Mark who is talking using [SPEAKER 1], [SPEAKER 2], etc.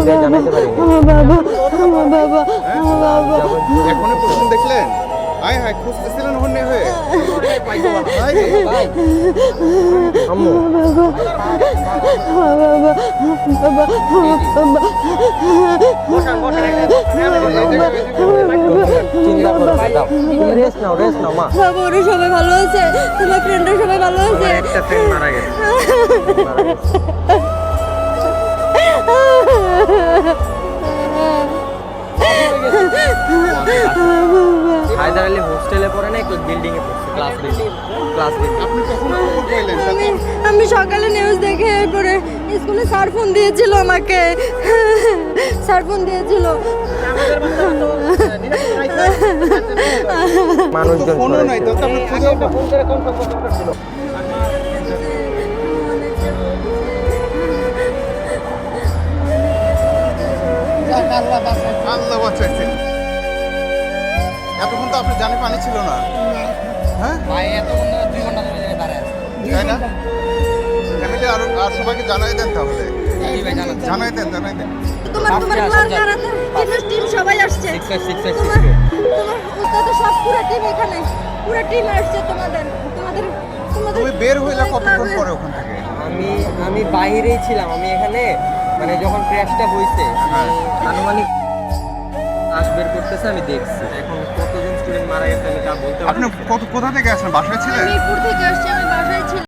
[SPEAKER 1] জায়গায় জানাইতে পারি
[SPEAKER 2] এখনো প্রথম দেখলেন? আয় হায়, খুঁজতেছিলেন হন্যে হয়ে।
[SPEAKER 1] আম্মু চিন্তা করো না, দাও তুমি রেস্ট নাও মা।
[SPEAKER 3] বাবা ওরা সবাই ভালো আছে, তোমার ফ্রেন্ডরা সবাই ভালো আছে?
[SPEAKER 1] আমার একটা ফ্রেন্ড মারা গেছে। হায়দার আলী হোস্টেলে পড়ে না, একটু বিল্ডিং এ পড়ছে, ক্লাস বিল্ডিং।
[SPEAKER 2] আপনি কখন খবর পাইলেন? তাহলে
[SPEAKER 3] আমি সকালে নিউজ দেখে এরপরে স্কুলে স্যার ফোন দিয়েছিল আমাকে, স্যার ফোন দিয়েছিল।
[SPEAKER 1] মানুষজন
[SPEAKER 2] ফোনও নাই তো, আপনি খুঁজেও পাবেন। আল্লাহ বাঁচাইছে। এতক্ষণ তো আপনার জানে পানি ছিল না, হ্যাঁ তাই না? ফ্যামিলি আর সবাইকে জানাই দেন তাহলে। জানাই দেন।
[SPEAKER 3] তোমার ক্লাস যারা টিম সবাই আসছে, তোমার উস্তাদ সব পুরো টিম এখানে, পুরো টিম আসছে তোমাদের।
[SPEAKER 2] তুমি বের হইলা কতক্ষণ পরে ওখান থেকে?
[SPEAKER 1] আমি বাইরেই ছিলাম, আমি এখানে মানে যখন ক্র্যাশটা হয়েছে আনুমানিক বের করতেছে, আমি দেখছি। এখন কতজন স্টুডেন্ট মারা গেছে আমি তা বলতে পারছি না।
[SPEAKER 2] আপনি কোথা থেকে আসেন? বাসায় ছিলেন?
[SPEAKER 3] মিরপুর থেকে আসছে, আমি বাসায় ছিলাম।